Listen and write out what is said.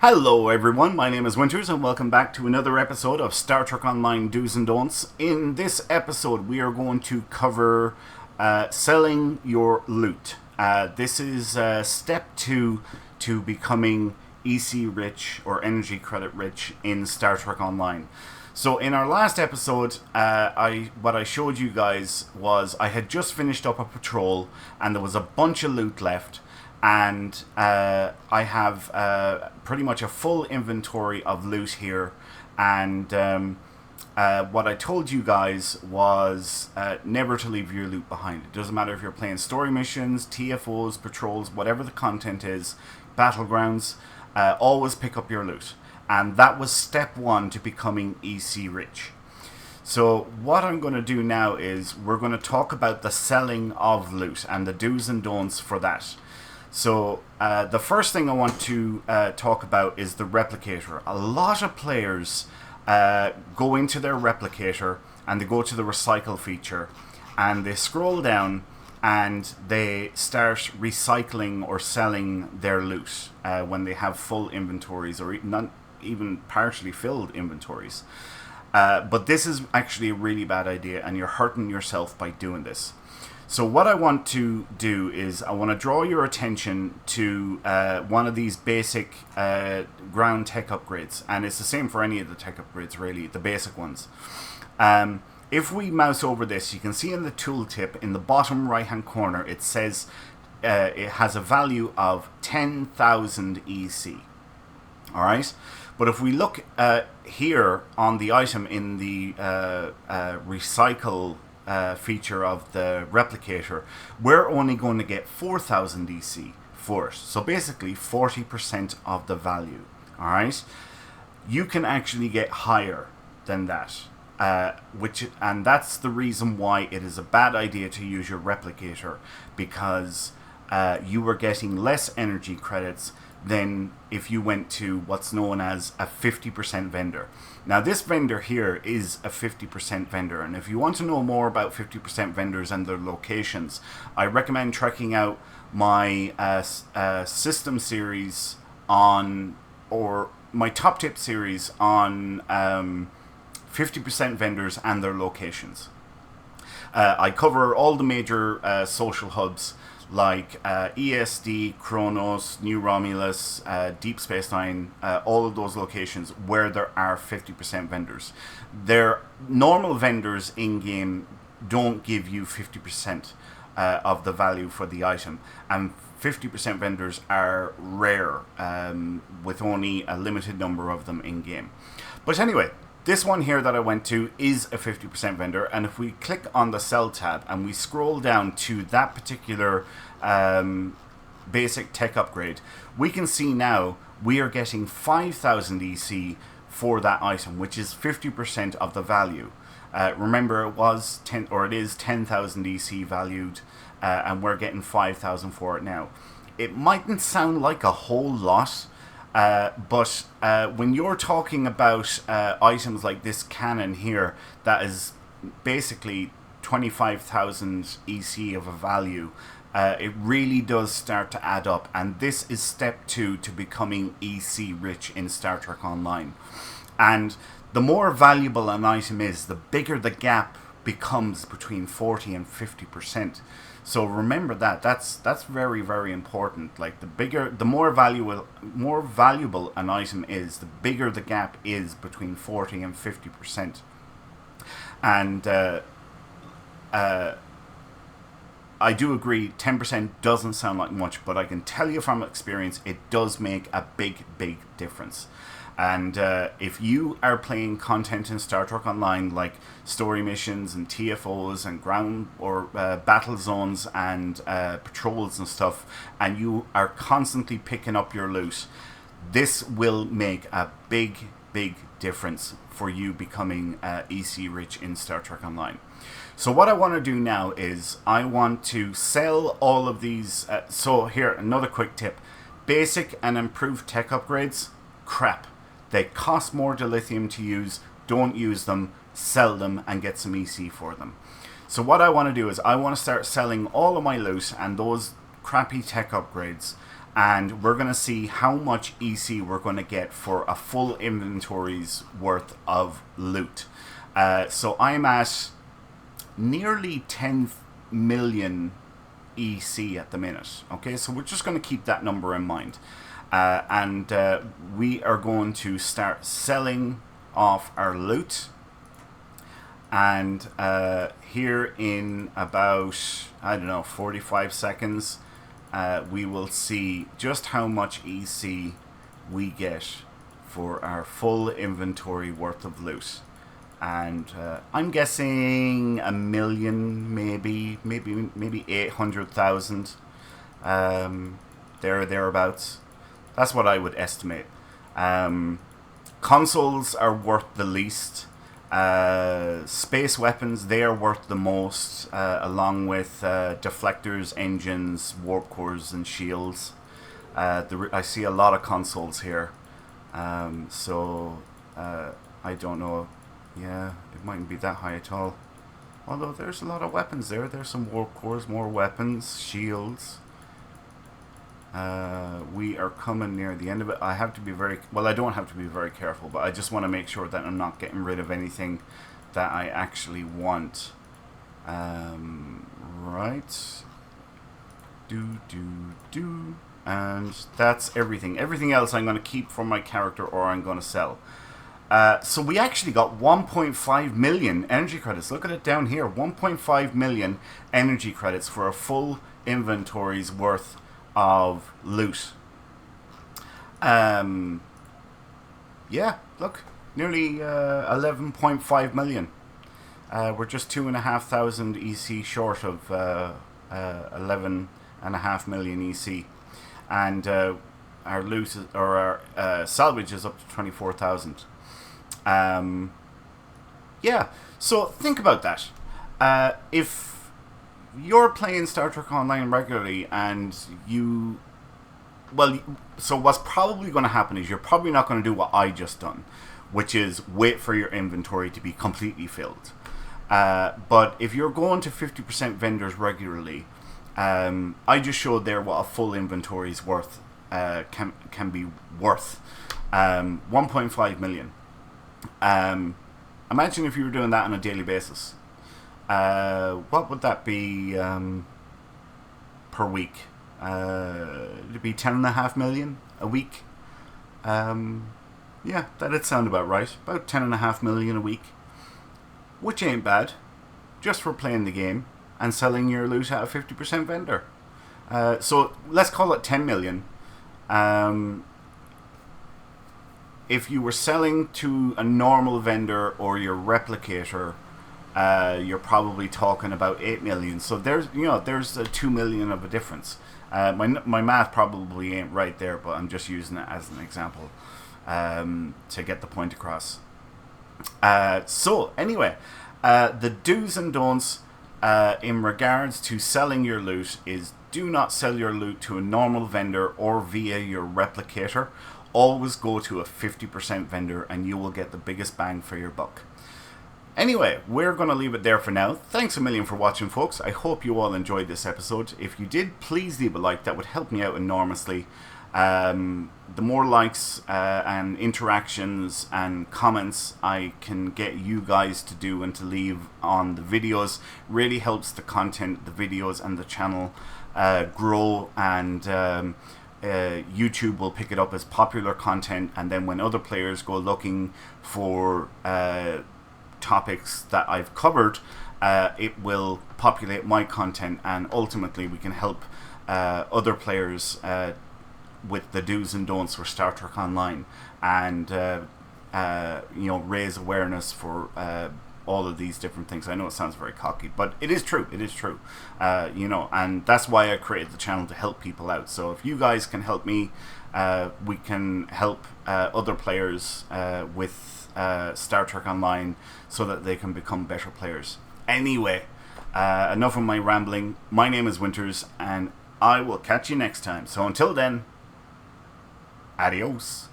Hello everyone, my name is Winters and welcome back to another episode of Star Trek Online Do's and Don'ts. In this episode we are going to cover selling your loot. This is step 2 to becoming EC rich or energy credit rich in Star Trek Online. So in our last episode, what I showed you guys was I had just finished up a patrol and there was a bunch of loot left. And I have pretty much a full inventory of loot here. And what I told you guys was never to leave your loot behind. It doesn't matter if you're playing story missions, TFOs, patrols, whatever the content is, battlegrounds, always pick up your loot. And that was step 1 to becoming EC rich. So what I'm going to do now is we're going to talk about the selling of loot and the do's and don'ts for that. So the first thing I want to talk about is the replicator. A lot of players go into their replicator and they go to the recycle feature and they scroll down and they start recycling or selling their loot when they have full inventories or not even partially filled inventories. But this is actually a really bad idea and you're hurting yourself by doing this. So what I want to do is I want to draw your attention to one of these basic ground tech upgrades. And it's the same for any of the tech upgrades, really, the basic ones. If we mouse over this, you can see in the tooltip in the bottom right-hand corner, it says it has a value of 10,000 EC. All right? But if we look here on the item in the recycle feature of the replicator, we're only going to get 4,000 EC for it. So basically 40% of the value. Alright? You can actually get higher than that. And that's the reason why it is a bad idea to use your replicator, because you are getting less energy credits than if you went to what's known as a 50% vendor. Now this vendor here is a 50% vendor, and if you want to know more about 50% vendors and their locations, I recommend checking out my system series on, or my top tip series on 50% vendors and their locations. I cover all the major social hubs like ESD, Kronos, New Romulus, Deep Space Nine, all of those locations where there are 50% vendors. Their normal vendors in-game don't give you 50% of the value for the item, and 50% vendors are rare, with only a limited number of them in-game. But anyway, this one here that I went to is a 50% vendor, and if we click on the sell tab and we scroll down to that particular basic tech upgrade, we can see now we are getting 5,000 EC for that item, which is 50% of the value. Remember, it is 10,000 EC valued, and we're getting 5,000 for it now. It mightn't sound like a whole lot, but when you're talking about items like this cannon here, that is basically 25,000 EC of a value, it really does start to add up. And this is step 2 to becoming EC rich in Star Trek Online. And the more valuable an item is, the bigger the gap becomes between 40 and 50%. So remember that. That's very, very important. Like the more valuable an item is, the bigger the gap is between 40 and 50%. And I do agree, 10% doesn't sound like much, but I can tell you from experience, it does make a big, big difference. And if you are playing content in Star Trek Online, like story missions and TFOs and ground or battle zones and patrols and stuff, and you are constantly picking up your loot, this will make a big, big difference for you becoming EC rich in Star Trek Online. So what I want to do now is I want to sell all of these. So here, another quick tip. Basic and improved tech upgrades, crap. They cost more dilithium to use. Don't use them. Sell them and get some EC for them. So what I want to do is I want to start selling all of my loot and those crappy tech upgrades and we're going to see how much EC we're going to get for a full inventory's worth of loot. So I'm at nearly 10 million EC at the minute. Okay, so we're just going to keep that number in mind. And we are going to start selling off our loot. And here in about, I don't know, 45 seconds, we will see just how much EC we get for our full inventory worth of loot. And I'm guessing 1 million, maybe 800,000, thereabouts. That's what I would estimate. Consoles are worth the least. Space weapons, they are worth the most, along with deflectors, engines, warp cores, and shields. I see a lot of consoles here, so I don't know. Yeah, it mightn't be that high at all. Although there's a lot of weapons there. There's some warp cores, more weapons, shields. We are coming near the end of it. I have to be very... Well, I don't have to be very careful, but I just want to make sure that I'm not getting rid of anything that I actually want. Right. And that's everything. Everything else I'm going to keep for my character or I'm going to sell. So we actually got 1.5 million energy credits. Look at it down here. 1.5 million energy credits for a full inventory's worth of loot. Yeah, look. Nearly 11.5 million. We're just 2,500 EC short of 11.5 million EC. And our loot, or our salvage is up to 24,000. Yeah, so think about that. If you're playing Star Trek Online regularly and you... Well, so what's probably going to happen is you're probably not going to do what I just done, which is wait for your inventory to be completely filled. But if you're going to 50% vendors regularly, I just showed there what a full inventory is worth, can be worth. 1.5 million. Imagine if you were doing that on a daily basis. What would that be per week? It'd be 10.5 million a week. Yeah, that'd sound about right. About 10.5 million a week, which ain't bad, just for playing the game and selling your loot at a 50% vendor. So let's call it 10 million. If you were selling to a normal vendor or your replicator, you're probably talking about 8 million. So there's a 2 million of a difference. My math probably ain't right there, but I'm just using it as an example to get the point across. So anyway, the do's and don'ts in regards to selling your loot is: do not sell your loot to a normal vendor or via your replicator. Always go to a 50% vendor and you will get the biggest bang for your buck. Anyway, we're going to leave it there for now. Thanks a million for watching, folks. I hope you all enjoyed this episode. If you did, please leave a like. That would help me out enormously. The more likes and interactions and comments I can get you guys to do and to leave on the videos really helps the content, the videos and the channel grow, and YouTube will pick it up as popular content, and then when other players go looking for topics that I've covered, it will populate my content, and ultimately we can help other players with the do's and don'ts for Star Trek Online, and raise awareness for all of these different things. I know it sounds very cocky, but it is true. It is true. And that's why I created the channel, to help people out. So if you guys can help me, we can help other players with Star Trek Online so that they can become better players. Anyway, enough of my rambling. My name is Winters, and I will catch you next time. So until then, adios.